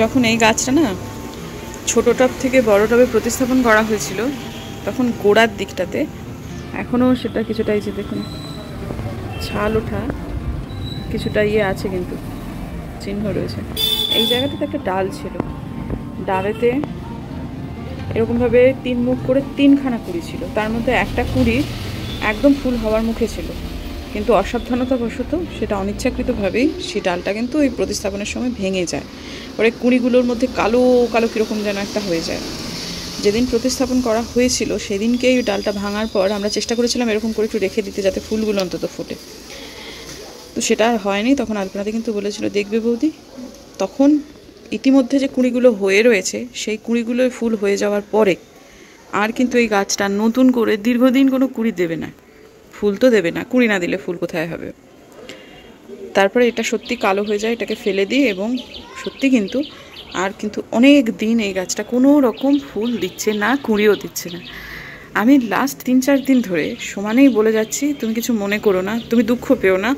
যখন এই গাছটা না ছোট টব থেকে বড় টবে প্রতিস্থাপন করা হয়েছিল, তখন গোড়ার দিকটাতে এখনও সেটা কিছুটা, এই যে দেখুন ছাল ওঠা কিছুটা আছে, কিন্তু চিহ্ন রয়েছে। এই জায়গাটাতে একটা ডাল ছিল, ডালেতে এরকমভাবে 3 মুখ করে 3খানা কুড়ি ছিল, তার মধ্যে একটা কুড়ি একদম ফুল হওয়ার মুখে ছিল, কিন্তু অসাবধানতাবশত সেটা অনিচ্ছাকৃতভাবেই সেই ডালটা কিন্তু ওই প্রতিস্থাপনের সময় ভেঙে যায়। ওর কুড়িগুলোর মধ্যে কালো কালো কীরকম যেন একটা হয়ে যায়। যেদিন প্রতিস্থাপন করা হয়েছিল সেদিনকেই ডালটা ভাঙার পর আমরা চেষ্টা করেছিলাম এরকম করে একটু রেখে দিতে, যাতে ফুলগুলো অন্তত ফোটে। তো সেটা হয়নি। তখন আলপনাদি কিন্তু বলেছিল, দেখবে বৌদি, তখন ইতিমধ্যে যে কুঁড়িগুলো হয়ে রয়েছে সেই কুঁড়িগুলোর ফুল হয়ে যাওয়ার পরে আর কিন্তু এই গাছটা নতুন করে দীর্ঘদিন কোনো কুঁড়ি দেবে না, ফুল তো দেবে না, কুঁড়ি না দিলে ফুল কোথায় হবে। তারপরে এটা সত্যি কালো হয়ে যায়, এটাকে ফেলে দিই, এবং সত্যি কিন্তু আর কিন্তু অনেক দিন এই গাছটা কোনো রকম ফুল দিচ্ছে না, কুঁড়িও দিচ্ছে না। আমি লাস্ট 3-4 দিন ধরে সমানেই বলে যাচ্ছি, তুমি কিছু মনে করো না, তুমি দুঃখ পেও না,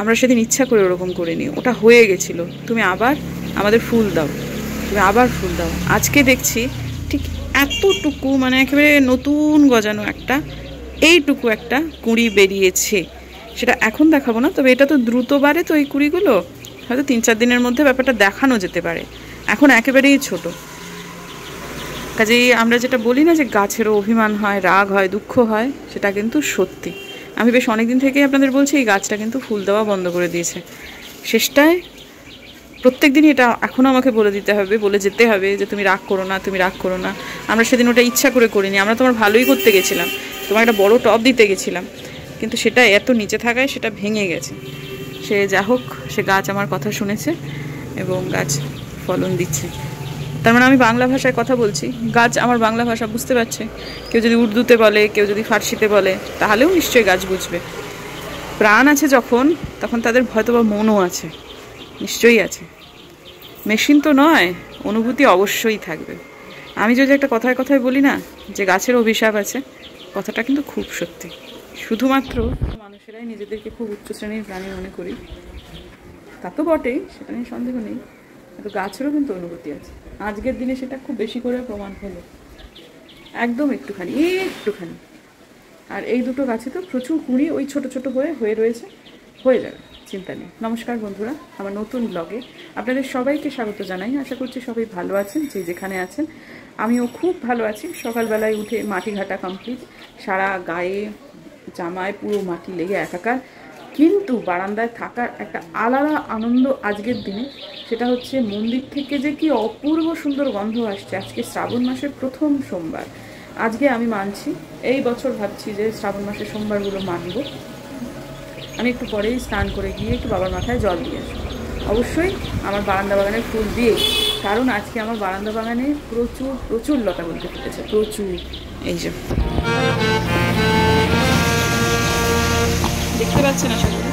আমরা সেদিন ইচ্ছা করে ওরকম করিনি, ওটা হয়ে গেছিলো, তুমি আবার আমাদের ফুল দাও, তুমি আবার ফুল দাও। আজকে দেখছি ঠিক এতটুকু, মানে একেবারে নতুন গজানো একটা এইটুকু একটা কুঁড়ি বেরিয়েছে। সেটা এখন দেখাবো না, তবে এটা তো দ্রুত বাড়ে, তো এই কুঁড়িগুলো হয়তো 3-4 দিনের মধ্যে ব্যাপারটা দেখানো যেতে পারে, এখন একেবারেই ছোট। কাজেই আমরা যেটা বলি না যে গাছেরও অভিমান হয়, রাগ হয়, দুঃখ হয়, সেটা কিন্তু সত্যি। আমি বেশ অনেকদিন থেকেই আপনাদের বলছি এই গাছটা কিন্তু ফুল দেওয়া বন্ধ করে দিয়েছে। শেষটায় প্রত্যেক দিনই এটা এখনও আমাকে বলে দিতে হবে, বলে যেতে হবে যে তুমি রাগ করো না, তুমি রাগ করো না। আমরা সেদিন ওটা ইচ্ছা করে করিনি, আমরা তোমার ভালোই করতে গেছিলাম, তোমার একটা বড় টব দিতে গেছিলাম, কিন্তু সেটা এত নিচে থাকায় সেটা ভেঙে গেছে। সে যা হোক, সে গাছ আমার কথা শুনেছে এবং গাছ ফলন দিচ্ছে। তার মানে আমি বাংলা ভাষায় কথা বলছি, গাছ আমার বাংলা ভাষা বুঝতে পারছে। কেউ যদি উর্দুতে বলে, কেউ যদি ফার্সিতে বলে, তাহলেও নিশ্চয়ই গাছ বুঝবে। প্রাণ আছে যখন, তখন তাদের হয়তো বা মনও আছে, নিশ্চয়ই আছে। মেশিন তো নয়, অনুভূতি অবশ্যই থাকবে। আমি যদি একটা কথায় কথায় বলি না যে গাছের অভিশাপ আছে, কথাটা কিন্তু খুব সত্যি। শুধুমাত্র মানুষেরাই নিজেদেরকে খুব উচ্চ শ্রেণীর প্রাণী মনে করি, তা তো বটেই, সেটা নিয়ে সন্দেহ নেই, কিন্তু গাছেরও কিন্তু অনুভূতি আছে। আজকের দিনে সেটা খুব বেশি করে প্রমাণ হলো, একদম একটুখানি একটুখানি। আর এই দুটো গাছে তো প্রচুর কুঁড়ি ওই ছোট ছোট হয়ে রয়েছে, হয়ে যাবে, চিন্তা নেই। নমস্কার বন্ধুরা, আমার নতুন ব্লগে আপনাদের সবাইকে স্বাগত জানাই। আশা করছি সবাই ভালো আছেন, যে যেখানে আছেন। আমিও খুব ভালো আছি। সকালবেলায় উঠে মাটি ঘাটা কমপ্লিট, সারা গায়ে জামায় পুরো মাটি লেগে একাকার, কিন্তু বারান্দায় থাকার একটা আলাদা আনন্দ আজকের দিনে। সেটা হচ্ছে মন্দির থেকে যে কি অপূর্ব সুন্দর গন্ধ আসছে। আজকে শ্রাবণ মাসের প্রথম সোমবার, আজকে আমি মানছি, এই বছর ভাবছি যে শ্রাবণ মাসের সোমবারগুলো মানব। আমি একটু পরেই স্নান করে গিয়ে একটু বাবার মাথায় জল দিয়ে আসবো, অবশ্যই আমার বারান্দা বাগানের ফুল দিয়ে, কারণ আজকে আমার বারান্দা বাগানে প্রচুর প্রচুর লতা বলতে ফুটেছে, প্রচুর। এই যে দেখতে পাচ্ছেন আশা করি।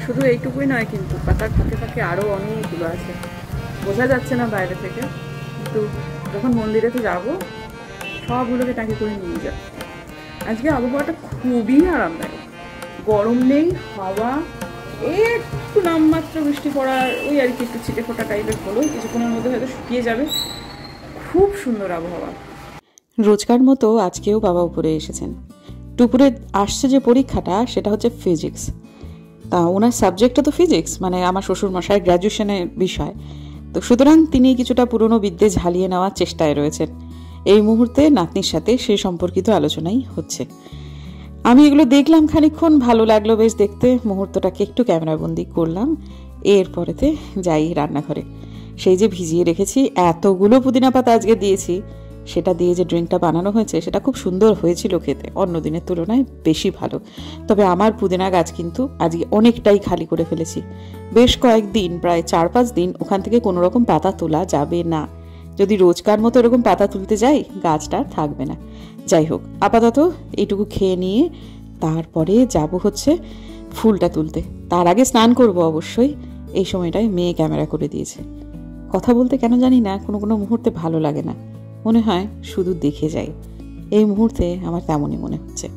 শুধু এইটুকুই নয়, কিন্তু পাতার ফাঁকে ফাঁকে আরও অনেকগুলো আছে, বোঝা যাচ্ছে না বাইরে থেকে, কিন্তু যখন মন্দিরেতে যাব সবগুলোকে টাকি করে নিয়ে যাব। আজকে আবহাওয়াটা খুবই আরামদায়ক, গরম নেই, হাওয়া, একটু নামমাত্র বৃষ্টি পড়ার ওই আর কি, একটু ছিটে ফোটা টাইপের হলো, কিছুক্ষণের মধ্যে হয়তো শুকিয়ে যাবে। খুব সুন্দর আবহাওয়া। রোজকার মতো আজকেও বাবা উপরে এসেছেন। দুপুরে আসছে যে পরীক্ষাটা, সেটা হচ্ছে ফিজিক্স। তা ওনার সাবজেক্টটা তো ফিজিক্স, মানে আমার শ্বশুরমশাই গ্র্যাজুয়েশনের বিষয়, তো সুতরাং তিনি কিছুটা পুরনো বিদ্যে ঝালিয়ে নেওয়ার চেষ্টায় রয়েছেন। এই মুহূর্তে নাতনির সাথে সেই সম্পর্কিত আলোচনাই হচ্ছে। আমি এগুলো দেখলাম খানিকক্ষণ, ভালো লাগলো বেশ দেখতে, মুহূর্তটাকে একটু ক্যামেরাবন্দি করলাম। এরপরেতে যাই রান্নাঘরে। সেই যে ভিজিয়ে রেখেছি এতগুলো পুদিনা পাতা আজকে দিয়েছি, সেটা দিয়ে যে ড্রিঙ্কটা বানানো হয়েছে সেটা খুব সুন্দর হয়েছিল খেতে, অন্য দিনের তুলনায় বেশি ভালো। তবে আমার পুদিনা গাছ কিন্তু আজকে অনেকটাই খালি করে ফেলেছি। বেশ কয়েকদিন, প্রায় 4-5 দিন ওখান থেকে কোনো রকম পাতা তোলা যাবে না। যদি রোজকার মতো এরকম পাতা তুলতে যাই, গাছটা থাকবে না। যাই হোক, আপাতত এইটুকু খেয়ে নিয়ে তারপরে যাব হচ্ছে ফুলটা তুলতে। তার আগে স্নান করব অবশ্যই। এই সময়টায় মেয়ে ক্যামেরা করে দিয়েছে। কথা বলতে কেন জানি না কোনো কোনো মুহূর্তে ভালো লাগে না, মনে হয় শুধু দেখে যাই। এই মুহূর্তে আমার তেমনই মনে হচ্ছে।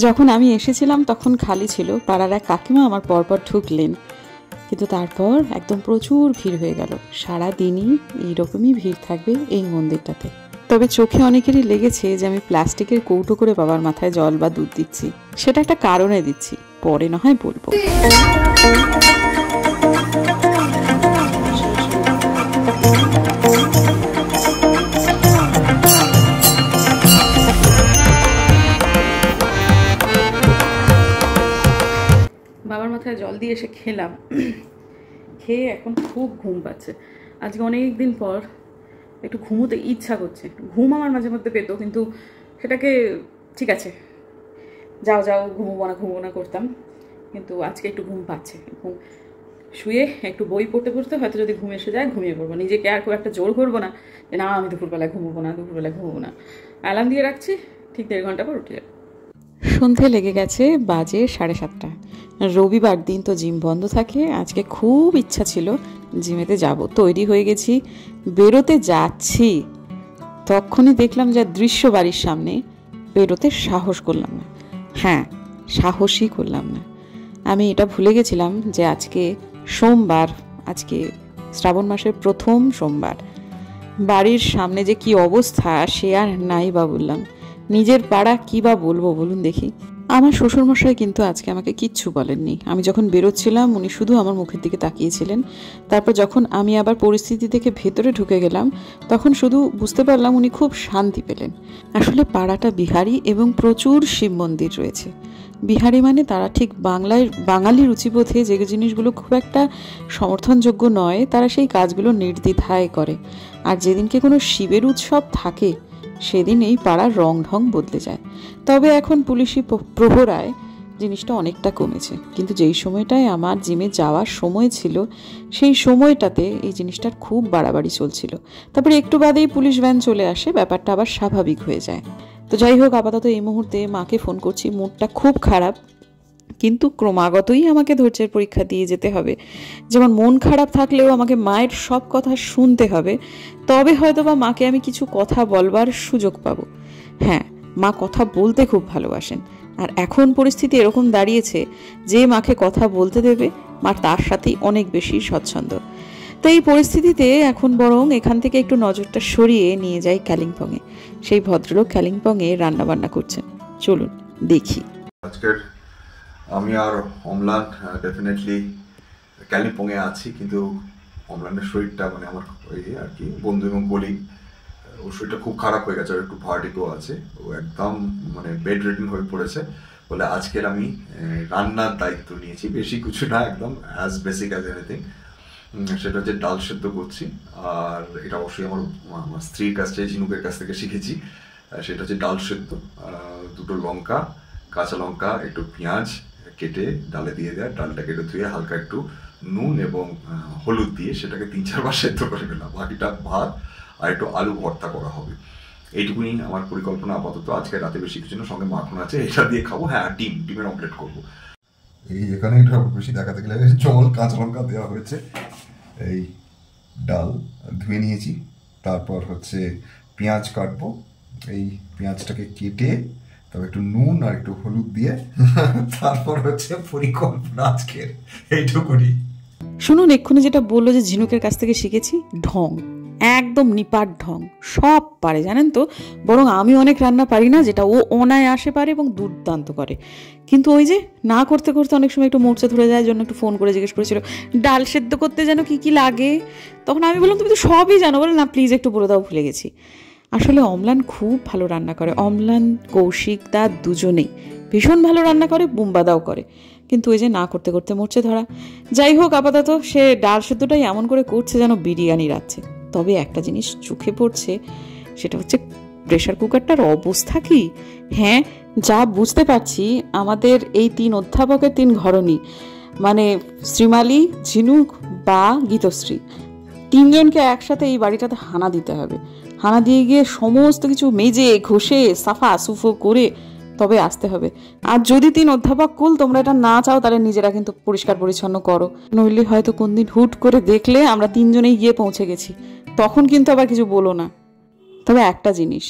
যখন আমি এসেছিলাম তখন খালি ছিল, পাড়ার এক কাকিমা আমার পরপর ঢুকলেন, কিন্তু তারপর একদম প্রচুর ভিড় হয়ে গেল। সারাদিনই এইরকমই ভিড় থাকবে এই মন্দিরটাতে। তবে চোখে অনেকেরই লেগেছে যে আমি প্লাস্টিকের কৌটো করে বাবার মাথায় জল বা দুধ দিচ্ছি। সেটা একটা কারণে দিচ্ছি, পরে না হয় বলবো। বাবার মাথায় জল দিয়ে এসে খেলাম, খেয়ে এখন খুব ঘুম পাচ্ছে। আজকে অনেক দিন পর একটু ঘুমোতে ইচ্ছা করছে। ঘুম আমার মাঝে মধ্যে পেতো, কিন্তু সেটাকে ঠিক আছে যাও যাও ঘুমবো না করতাম, কিন্তু আজকে একটু ঘুম পাচ্ছে। ঘুম শুয়ে একটু বই পড়তে পড়তে হয়তো যদি ঘুম এসে যায় ঘুমিয়ে পড়বো। নিজেকে আর খুব একটা জোর করবো না যে না আমি দুপুরবেলায় ঘুমবো না। অ্যালার্ম দিয়ে রাখছি, ঠিক 1.5 ঘন্টা পর উঠে যাবে। সন্ধে লেগে গেছে, বাজে 7:30। রবিবার দিন তো জিম বন্ধ থাকে। আজকে খুব ইচ্ছা ছিল জিমেতে যাব, তৈরি হয়ে গেছি, বেরোতে যাচ্ছি, তখনই দেখলাম যে দৃশ্য বাড়ির সামনে। বেরোতে সাহস করলাম না, হ্যাঁ সাহসই করলাম না। আমি এটা ভুলে গেছিলাম যে আজকে সোমবার, আজকে শ্রাবণ মাসের প্রথম সোমবার। বাড়ির সামনে যে কি অবস্থা সে আর নাই বা বললাম। নিজের পাড়া কি বা বলবো বলুন দেখি। আমার শ্বশুরমশাই কিন্তু আজকে আমাকে কিচ্ছু বলেননি। আমি যখন বেরোচ্ছিলাম উনি শুধু আমার মুখের দিকে তাকিয়েছিলেন। তারপর যখন আমি আবার পরিস্থিতি থেকে ভেতরে ঢুকে গেলাম তখন শুধু বুঝতে পারলাম উনি খুব শান্তি পেলেন। আসলে পাড়াটা বিহারি এবং প্রচুর শিব মন্দির রয়েছে। বিহারি মানে তারা ঠিক বাঙালি রুচিবোধে যে জিনিসগুলো খুব একটা সমর্থনযোগ্য নয় তারা সেই কাজগুলো নির্দ্বিধায় করে। আর যেদিনকে কোনো শিবের উৎসব থাকে সেদিন এই পাড়ার রং ঢং বদলে যায়। তবে এখন পুলিশি প্রহরায় জিনিসটা অনেকটা কমেছে, কিন্তু যেই সময়টায় আমার জিমে যাওয়ার সময় ছিল সেই সময়টাতে এই জিনিসটার খুব বাড়াবাড়ি চলছিল। তারপরে একটু বাদেই পুলিশ ভ্যান চলে আসে, ব্যাপারটা আবার স্বাভাবিক হয়ে যায়। তো যাই হোক, আপাতত এই মুহূর্তে মাকে ফোন করছি, মুডটা খুব খারাপ, কিন্তু ক্রমাগতই আমাকে ধৈর্যের পরীক্ষা দিয়ে যেতে হবে। যেমন মন খারাপ থাকলেও আমাকে মায়ের সব কথা শুনতে হবে, তবে হয়তো বা মাকে আমি কিছু কথা বলবার সুযোগ পাবো। হ্যাঁ, মা কথা বলতে খুব ভালোবাসেন, আর এখন পরিস্থিতি এরকম দাঁড়িয়েছে যে মাকে কথা বলতে দেবে মা তার সাথেই অনেক বেশি স্বচ্ছন্দ। তো এই পরিস্থিতিতে এখন বরং এখান থেকে একটু নজরটা সরিয়ে নিয়ে যাই কালিম্পংয়ে। সেই ভদ্রলোক কালিম্পংয়ে রান্নাবান্না করছেন, চলুন দেখি। আজকের আমি আর অম্লান ডেফিনেটলি কালিম্পংয়ে আছি, কিন্তু অম্লানের শরীরটা মানে আমার ওই আর কি বন্ধু এবং কলিগ, ওর শরীরটা খুব খারাপ হয়ে গেছে, একটু ভার্টিগো আছে, ও একদম মানে বেড রিডেন হয়ে পড়েছে। বলে আজকের আমি রান্নার দায়িত্ব নিয়েছি, বেশি কিছু না, একদম অ্যাজ বেসিক অ্যাজ এনিথিং। সেটা হচ্ছে ডাল সেদ্ধ করছি, আর এটা অবশ্যই আমার স্ত্রীর কাছ থেকে, ঝিনুকের কাছ থেকে শিখেছি। সেটা হচ্ছে ডাল সেদ্ধ, দুটো লঙ্কা, কাঁচা লঙ্কা, একটু পেঁয়াজ কেটে ডালে দিয়ে দেয়, ডালটা কেটে ধুয়ে হালকা একটু নুন এবং হলুদ দিয়ে সেটাকে 3-4 বার সেদ্ধ করে ফেললাম। বাকিটা ভাত আর একটু আলু ভর্তা করা হবে, এইটুকুনি আমার পরিকল্পনা আপাতত। আজকে রাতে বেশি কিছু না, সঙ্গে মাখন আছে, এটা দিয়ে খাবো। হ্যাঁ, ডিমের অমলেট করবো। এই এখানে একটু বেশি দেখাতে গেলে জল, কাঁচা লঙ্কা দেওয়া হয়েছে, এই ডাল ধুয়ে নিয়েছি, তারপর হচ্ছে পেঁয়াজ কাটবো, এই পেঁয়াজটাকে কেটে তবে একটু নুন আর একটু হলুদ দিয়ে তারপর হচ্ছে পরিকল্পনা আজকের এইটুকুনি। শুনুন, এক্ষুনি যেটা বললো যে ঝিনুকের কাছ থেকে শিখেছি, ঢং একদম নিপাট ঢং, সব পারে জানেন তো। বরং আমি অনেক রান্না পারি না, যেটা ও অনায়াসে পারে এবং দুর্দান্ত করে। কিন্তু ওই যে না করতে করতে অনেক সময় একটু মোর্চা ধরে যায়, জন্য একটু ফোন করে জিজ্ঞেস করেছিল ডাল সেদ্ধ করতে যেন কি কি লাগে। তখন আমি বললাম তুমি তো সবই জানো। বলে না প্লিজ একটু বলে দাও, ভুলে গেছি। আসলে অম্লান খুব ভালো রান্না করে, অম্লান কৌশিক দা দুজনেই ভীষণ ভালো রান্না করে, বুম্বাদাও করে, কিন্তু ওই যে না করতে করতে মরছে ধরা। যাই হোক, আপাতত সে ডাল সেদ্ধটাই এমন করে করছে যেন বিরিয়ানি রাখছে। তবে একটা জিনিস চোখে পড়ছে, সেটা হচ্ছে প্রেশার কুকারটার অবস্থা কি। হ্যাঁ, যা বুঝতে পারছি আমাদের এই 3 অধ্যাপকের 3 ঘরণী, মানে শ্রীমালী, ঝিনুক বা গীতশ্রী, 3 জনকে একসাথে এই বাড়িটাতে হানা দিতে হবে। হানা দিয়ে গিয়ে সমস্ত কিছু মেজে ঘষে সাফা সুফো করে তবে আসতে হবে। আর যদি 3 অধ্যাপক কুল তোমরা এটা না চাও, তাহলে নিজেরা কিন্তু পরিষ্কার পরিচ্ছন্ন করো, নইলে হয়তো কোনদিন হুট করে দেখলে আমরা 3 জনেই গিয়ে পৌঁছে গেছি, তখন কিন্তু আবার কিছু বলো না। তবে একটা জিনিস,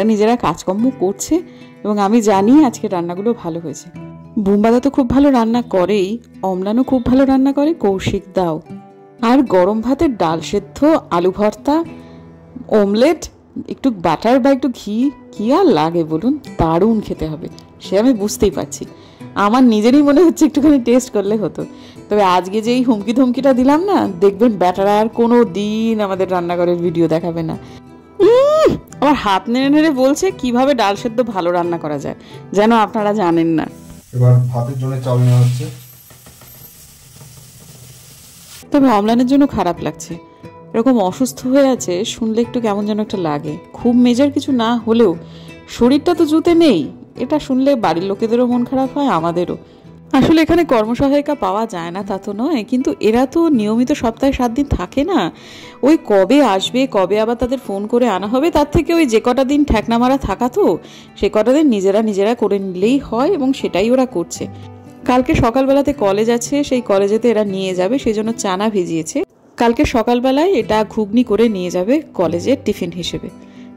নিজেরা কাজকর্ম করছে এবং আমি জানি আজকে রান্নাগুলো ভালো হয়েছে। বুম্বাদা তো খুব ভালো রান্না করেই, অম্লানও খুব ভালো রান্না করে, কৌশিক দাও। আর গরম ভাতের ডাল সেদ্ধ, আলু ভর্তা, অমলেট, একটু বাটার বা একটু ঘি, কি আর লাগে বলুন, দারুণ খেতে হবে। সে আমি বুঝতেই পারছি, আমার নিজেরই মনে হচ্ছে একটুখানি টেস্ট করলে হতো। তবে আজকে যে এই হুমকি ধমকিটা দিলাম না, দেখবেন ব্যাটারা আর কোনো দিন আমাদের রান্নাঘরের ভিডিও দেখাবে না। আবার হাত নেড়ে নেড়ে বলছে কিভাবে ডাল সেদ্ধ ভালো রান্না করা যায়, যেন আপনারা জানেন না। এবার ভাতের জন্য চাল নেওয়া হচ্ছে। তবে অম্লানের জন্য খারাপ লাগছে, এরকম অসুস্থ হয়ে আছে শুনলে একটু কেমন যেন একটা লাগে। খুব মেজর কিছু না হলেও শরীরটা তো জুতে নেই, এটা শুনলে বাড়ির লোকেদেরও মন খারাপ হয়, আমাদেরও। আসলে এখানে কর্মসহায়িকা পাওয়া যায় না তা তো নয়, কিন্তু এরা তো নিয়মিত সপ্তাহে 7 দিন থাকে না। ওই কবে আসবে, কবে আবার তাদের ফোন করে আনা হবে, তার থেকে ওই যে কটা দিন ঠ্যাকনা মারা থাকা, তো সে কটা দিন নিজেরা করে নিলেই হয়, এবং সেটাই ওরা করছে। কালকে সকালবেলাতে কলেজ আছে, সেই কলেজেতে এরা নিয়ে যাবে, সেই জন্য চানা ভিজিয়েছে। কালকে সকালবেলায় এটা ঘুগনি করে নিয়ে যাবে কলেজের টিফিন হিসেবে।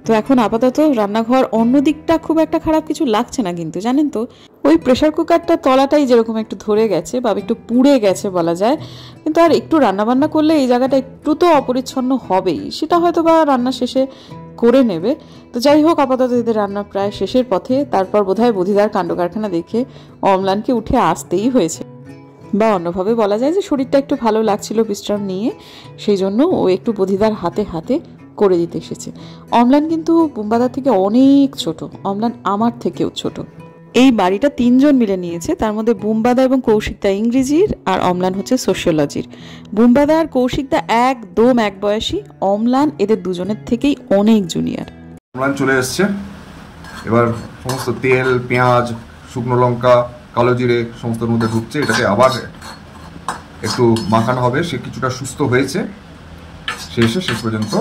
তো এখন আপাতত রান্নাঘর অন্য দিকটা খুব একটা খারাপ কিছু লাগছে না, কিন্তু জানেন তো ওই প্রেশার কুকারটা তলাটাই যেরকম একটু ধরে গেছে বা একটু পুড়ে গেছে বলা যায়, কিন্তু আর একটু রান্নাবান্না করলে এই জায়গাটা একটু তো অপরিচ্ছন্ন হবেই। সেটা হয়তো বা রান্না শেষে করে নেবে। তো যাই হোক, আপাতত এদের রান্না প্রায় শেষের পথে। তারপর বোধহয় বধিদার কাণ্ড কারখানা দেখে অম্লানকে উঠে আসতেই হয়েছে, বা অন্যভাবে বলা যায় যে শরীরটা একটু ভালো লাগছিল বিশ্রাম নিয়ে, সেই জন্য ও একটু বধিদার হাতে হাতে করে দিতে এসেছে। অম্লান কিন্তু বুম্বাদার থেকে অনেক ছোট, অম্লান আমার থেকেও ছোট। এই বাড়িটা 3 জন মিলে নিয়েছে, তার মধ্যে বুম্বাদা এবং কৌশিকদা ইংরেজির, আর অম্লান হচ্ছে সোশিওলজির। বুম্বাদা আর কৌশিকদা একদম এক বয়সী, অম্লান এদের দুজনের থেকেই অনেক জুনিয়র। অম্লান চলে এসছে, এবার সমস্ত তেল, পেঁয়াজ, শুকনো লঙ্কা, কালো জিরে সমস্তর মধ্যে ঢুকছে। এটাকে আবার একটু মাখানো হবে। সে কিছুটা সুস্থ হয়েছে, সে এসে শেষ পর্যন্ত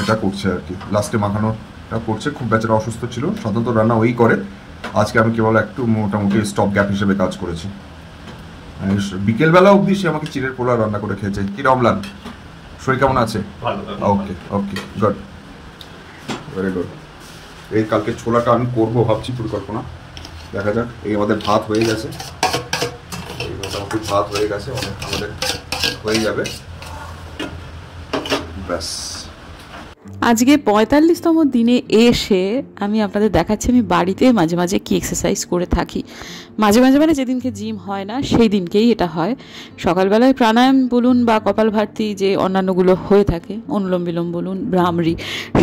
এটা করছে আর কি, লাস্টে মাখানোটা করছে। খুব বেচারা অসুস্থ ছিল, সাধারণত রান্না ওই করে। আজকে আমি কেবল একটু মোটামুটি স্টপ গ্যাপ হিসেবে কাজ করেছি। বিকেলবেলা অবধি সে আমাকে চিড়ের পোলা রান্না করে খেয়েছে। কি অম্লান, শরীর কেমন আছে? ওকে ওকে, গুড, ভেরি গুড। এই কালকে ছোলাটা আমি করবো ভাবছি, পরিকল্পনা, দেখা যাক। এই আমাদের ভাত হয়ে গেছে, এই মোটামুটি ভাত হয়ে গেছে, অনেক আমাদের হয়ে যাবে, ব্যাস। আজকে 45তম দিনে এসে আমি আপনাদের দেখাচ্ছি আমি বাড়িতে মাঝে মাঝে কি এক্সারসাইজ করে থাকি। মাঝে মাঝে মানে যেদিনকে জিম হয় না সেই দিনকেই এটা হয়। সকালবেলায় প্রাণায়াম বলুন বা কপালভাতি যে অন্যান্যগুলো হয়ে থাকে, অনুলোম বিলোম বলুন, ভ্রামরি,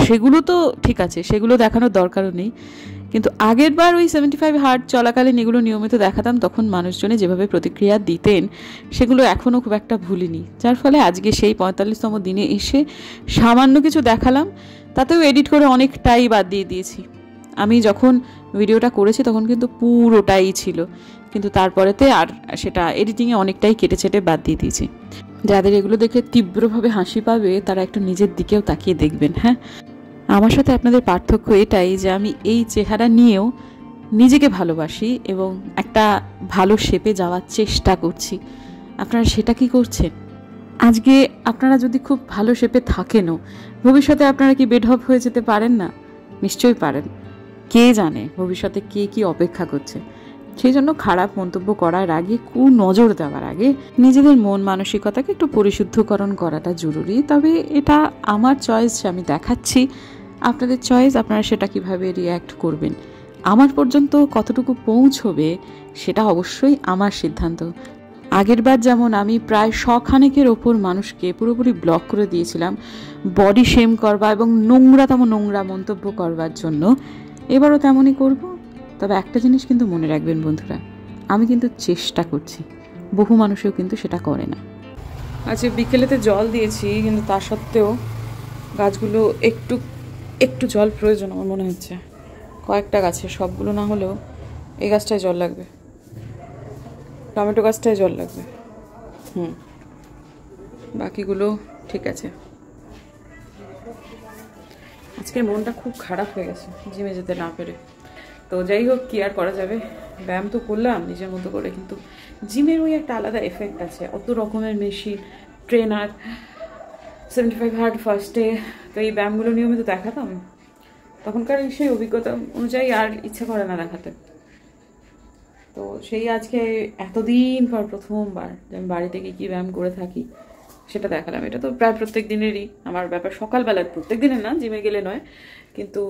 সেগুলো তো ঠিক আছে, সেগুলো দেখানোর দরকারও নেই। কিন্তু আগের বার ওই 75 হার্ট চলাকালীন এগুলো নিয়মিত দেখাতাম, তখন মানুষজনে যেভাবে প্রতিক্রিয়া দিতেন সেগুলো এখনও খুব একটা ভুলিনি। যার ফলে আজকে সেই 45তম দিনে এসে সামান্য কিছু দেখালাম, তাতেও এডিট করে অনেকটাই বাদ দিয়ে দিয়েছি। আমি যখন ভিডিওটা করেছি তখন কিন্তু পুরোটাই ছিল, কিন্তু তারপরেতে আর সেটা এডিটিংয়ে অনেকটাই কেটে ছেটে বাদ দিয়ে দিয়েছি। যাদের এগুলো দেখে তীব্রভাবে হাসি পাবে তারা একটু নিজের দিকেও তাকিয়ে দেখবেন। হ্যাঁ, আমার সাথে আপনাদের পার্থক্য এটাই যে আমি এই চেহারা নিয়েও নিজেকে ভালোবাসি এবং একটা ভালো শেপে যাওয়ার চেষ্টা করছি। আপনারা সেটা কি করছেন? আজকে আপনারা যদি খুব ভালো শেপে থাকেনও, ভবিষ্যতে আপনারা কি বেঢপ হয়ে যেতে পারেন না? নিশ্চয়ই পারেন। কে জানে ভবিষ্যতে কে কি অপেক্ষা করছে। সেই জন্য খারাপ মন্তব্য করার আগে, নজর দেওয়ার আগে নিজেদের মন মানসিকতাকে একটু পরিশুদ্ধকরণ করাটা জরুরি। তবে এটা আমার চয়েস, আমি দেখাচ্ছি, আপনাদের চয়েস, আপনারা সেটা কিভাবে রিয়্যাক্ট করবেন, আমার পর্যন্ত কতটুকু পৌঁছবে সেটা অবশ্যই আমার সিদ্ধান্ত। আগের বার যেমন আমি প্রায় 100 খানেকের ওপর মানুষকে পুরোপুরি ব্লক করে দিয়েছিলাম বডি শেম করবা এবং নোংরাতম নোংরা মন্তব্য করবার জন্য, এবারও তেমনই করব। তবে একটা জিনিস কিন্তু মনে রাখবেন বন্ধুরা, আমি কিন্তু চেষ্টা করছি, বহু মানুষও কিন্তু সেটা করে না। আচ্ছা, বিকেলেতে জল দিয়েছি, কিন্তু তা সত্ত্বেও গাছগুলো একটু জল প্রয়োজন আমার মনে হচ্ছে। কয়েকটা গাছে, সবগুলো না হলেও এই গাছটায় জল লাগবে, টমেটো গাছটায় জল লাগবে। বাকিগুলো ঠিক আছে। আজকের মনটা খুব খারাপ হয়ে গেছে জিমে যেতে না পেরে। তো যাই হোক, কি আর করা যাবে, ব্যায়াম তো করলাম নিজের মতো করে, কিন্তু জিমের ওই একটা আলাদা এফেক্ট আছে, অত রকমের মেশিন, ট্রেনার, 75 হার্ট ফার্স্টে। তো এই ব্যায়ামগুলো নিয়মিত দেখাতাম, তখনকার সেই অভিজ্ঞতা অনুযায়ী আর ইচ্ছা করে না দেখাতে। তো সেই আজকে এতদিন পর প্রথমবার যে আমি বাড়িতে কী ব্যায়াম করে থাকি সেটা দেখালাম। এটা তো প্রায় প্রত্যেক দিনেরই আমার ব্যাপার, সকালবেলায়, প্রত্যেক দিনের না, জিমে গেলে নয়, কিন্তু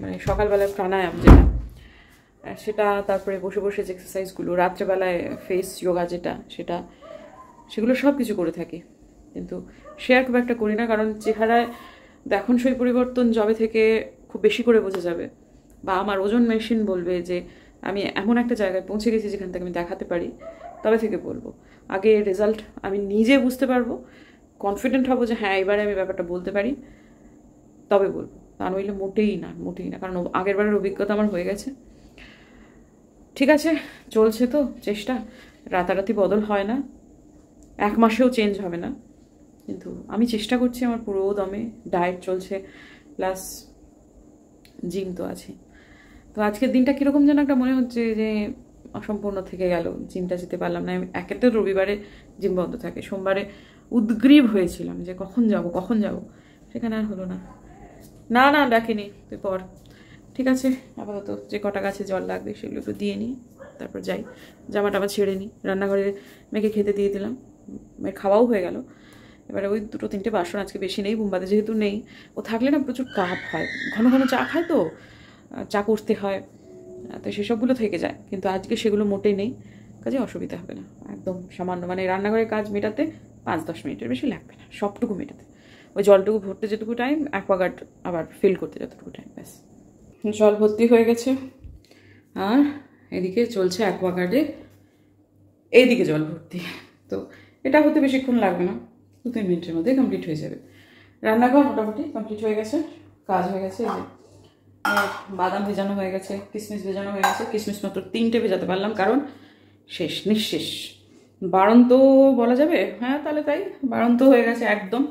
মানে সকালবেলায় প্রাণায়াম যেটা, সেটা, তারপরে বসে বসে যে এক্সারসাইজগুলো, রাত্রেবেলায় ফেস যোগা যেটা, সেগুলো সব কিছু করে থাকি। কিন্তু শেয়ার খুব একটা করি না, কারণ চেহারায় দেখনসই পরিবর্তন যবে থেকে খুব বেশি করে বোঝা যাবে, বা আমার ওজন মেশিন বলবে যে আমি এমন একটা জায়গায় পৌঁছে গেছি যেখান থেকে আমি দেখাতে পারি, তবে থেকে বলবো। আগে রেজাল্ট আমি নিজে বুঝতে পারবো, কনফিডেন্ট হবো যে হ্যাঁ এবারে আমি ব্যাপারটা বলতে পারি, তবে বলবো। তা নইলে মোটেই না, কারণ আগের বারের অভিজ্ঞতা আমার হয়ে গেছে। ঠিক আছে, চলছে তো চেষ্টা, রাতারাতি বদল হয় না, 1 মাসেও চেঞ্জ হবে না, কিন্তু আমি চেষ্টা করছি আমার পুরো দমে। ডায়েট চলছে, প্লাস জিম তো আছে। তো আজকের দিনটা কীরকম যেন একটা মনে হচ্ছে যে অসম্পূর্ণ থেকে গেল, জিমটা যেতে পারলাম না। একে তো রবিবারে জিম বন্ধ থাকে, সোমবারে উদ্গ্রীব হয়েছিলাম যে কখন যাব, সেখানে আর হলো না। না ডাকিনি, তুই পর। ঠিক আছে, আপাতত যে কটা গাছে জল লাগবে সেগুলো একটু দিয়ে নিই, তারপর যাই, জামাটা আবার ছেড়ে নিই। রান্নাঘরে মেয়েকে খেতে দিয়ে দিলাম, মেয়ের খাওয়াও হয়ে গেল, এবারে ওই 2-3টে বাসন, আজকে বেশি নেই, বুম্বাদে যেহেতু নেই, ও থাকলে না প্রচুর কাপ হয়, ঘন ঘন চা খায় তো, চা করতে হয়, তো সেসবগুলো থেকে যায়, কিন্তু আজকে সেগুলো মোটেই নেই, কাজে অসুবিধা হবে না, একদম সামান্য, মানে রান্নাঘরের কাজ মেটাতে 5-10 মিনিটের বেশি লাগবে না, সবটুকু মেটাতে, ওই জলটুকু ভরতে যেটুকু টাইম, অ্যাকোয়াগার্ড আবার ফিল করতে যতটুকু টাইম, ব্যাস। জল ভর্তি হয়ে গেছে, আর এদিকে চলছে অ্যাকোয়াগার্ডে, এইদিকে জল ভর্তি, তো এটা হতে বেশিক্ষণ লাগবে না, 2-3 মিনিটের মধ্যে কমপ্লিট হয়ে যাবে। রান্নাঘর মোটামুটি কমপ্লিট হয়ে গেছে, কাজ হয়ে গেছে, এই যে বাদাম ভেজানো হয়ে গেছে, কিশমিশ ভেজানো হয়ে গেছে, কিশমিশ মাত্র 3টে ভেজাতে পারলাম, কারণ শেষ নিঃশেষ, বাড়ন্ত বলা যাবে, হ্যাঁ তাহলে তাই, বাড়ন্ত হয়ে গেছে একদম,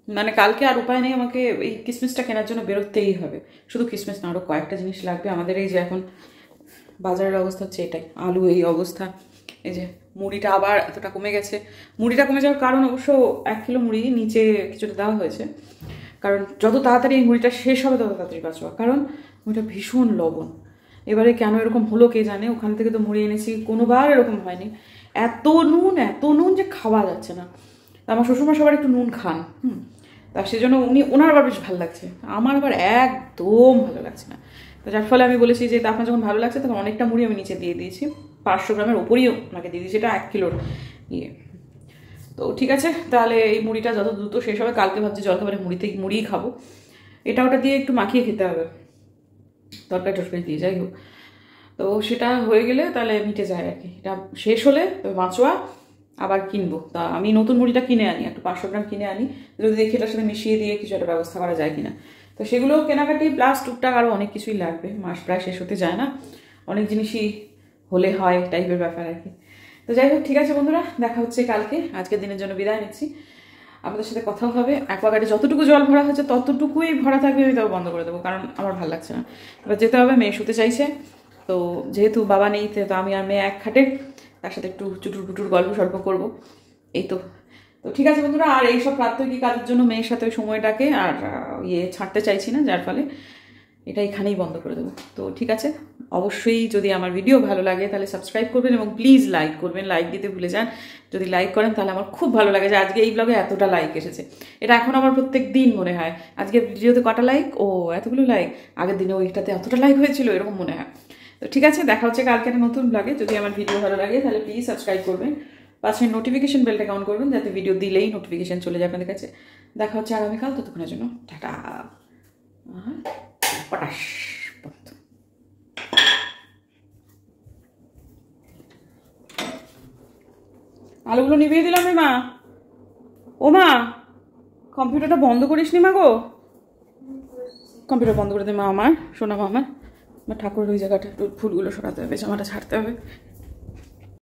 মানে কালকে আর উপায় নেই, আমাকে এই কিশমিশটা কেনার জন্য বেরোতেই হবে, শুধু কিশমিশ না, আরও কয়েকটা জিনিস লাগবে আমাদের। এই যে এখন বাজারের অবস্থা হচ্ছে এটাই, আলু এই অবস্থা, এই যে মুড়িটা আবার এতটা কমে গেছে, মুড়িটা কমে যাওয়ার কারণ অবশ্য 1 কিলো মুড়ি নিচে কিছুটা দেওয়া হয়েছে, কারণ যত তাড়াতাড়ি এই মুড়িটা শেষ হবে তত তাড়াতাড়ি বাঁচবা, কারণ মুড়িটা ভীষণ লবণ, এবারে কেন এরকম হলো কে জানে, ওখান থেকে তো মুড়ি এনেছি, কোনোবার এরকম হয়নি, এত নুন যে খাওয়া যাচ্ছে না, আমার শ্বশুরমা সবার একটু নুন খান, তা সেজন্য ওনার আবার বেশ ভালো লাগছে, আমার আবার একদম ভালো লাগছে না, তো যার ফলে আমি বলেছি যে আপনার যখন ভালো লাগছে তখন অনেকটা মুড়ি আমি নিচে দিয়ে দিয়েছি, 500 গ্রামের ওপরেই ওনাকে দিয়ে দিয়েছি, এটা 1 কিলোর ইয়ে। তো ঠিক আছে, তাহলে এই মুড়িটা যত দ্রুত শেষ হবে, কালকে ভাবছি জলখাবারে মুড়িই খাবো, এটা ওটা দিয়ে একটু মাখিয়ে খেতে হবে, তরকারি টরকারি দিয়ে, যাই হোক, তো সেটা হয়ে গেলে তাহলে মিটে যায় আর কি, এটা শেষ হলে তবে মাছুয়া আবার কিনবো, তা আমি নতুন মুড়িটা কিনে আনি, একটু 500 গ্রাম কিনে আনি, যদি দেখি এটার সাথে মিশিয়ে দিয়ে কিছু একটা ব্যবস্থা করা যায় কিনা, তো সেগুলো কেনাকাটি প্লাস টুকটাক আরও অনেক কিছুই লাগবে, মাস প্রায় শেষ হতে যায় না, অনেক জিনিসই হলে হয় টাইপের ব্যাপার আর কি। তো যাই হোক, ঠিক আছে বন্ধুরা, দেখা হচ্ছে কালকে, আজকের দিনের জন্য বিদায় নিচ্ছি, আপনাদের সাথে কথাও হবে, অ্যাকোয়াগার্ডে যতটুকু জল ভরা হচ্ছে ততটুকুই ভরা থাকবে, আমি তাও বন্ধ করে দেবো, কারণ আমার ভালো লাগছে না, এবার যেতে হবে, মেয়ে শুতে চাইছে, তো যেহেতু বাবা নেই তো আমি আর মেয়ে এক খাটে, তার সাথে একটু চুটুর পুটুর গল্প সল্প করবো, এই তো। তো ঠিক আছে বন্ধুরা, আর এইসব প্রাত্যহিক কাজের জন্য মেয়ের সাথে সময়টাকে আর ছাড়তে চাইছি না, যার ফলে এটা এখানেই বন্ধ করে দেবো। তো ঠিক আছে, অবশ্যই যদি আমার ভিডিও ভালো লাগে তাহলে সাবস্ক্রাইব করবেন এবং প্লিজ লাইক করবেন, লাইক দিতে ভুলে যান, যদি লাইক করেন তাহলে আমার খুব ভালো লাগে যে আজকে এই ব্লগে এতটা লাইক এসেছে, এটা এখন আমার প্রত্যেক দিন মনে হয়, আজকে ভিডিওতে কটা লাইক, ও এতগুলো লাইক, আগের দিনে ওইটাতে এতটা লাইক হয়েছিল, এরকম মনে হয়। তো ঠিক আছে, দেখা হচ্ছে কালকে একটা নতুন ব্লগে, যদি আমার ভিডিও ভালো লাগে তাহলে প্লিজ সাবস্ক্রাইব করবেন, পাশে নোটিফিকেশন বেলটাকে অন করবেন, যাতে ভিডিও দিলেই নোটিফিকেশন চলে যায় আপনাদের কাছে। দেখা হচ্ছে আগামীকাল, ততক্ষণের জন্য টাটা, পটাশ। আলুগুলো নিভিয়ে দিলাম রে মা, ও মা কম্পিউটারটা বন্ধ করিস নি মা গো, কম্পিউটার বন্ধ করে দে মা, আমার শোনা মা, আমার ঠাকুরের ওই জায়গাটা একটু ফুলগুলো সরাতে হবে, জামাটা ছাড়তে হবে।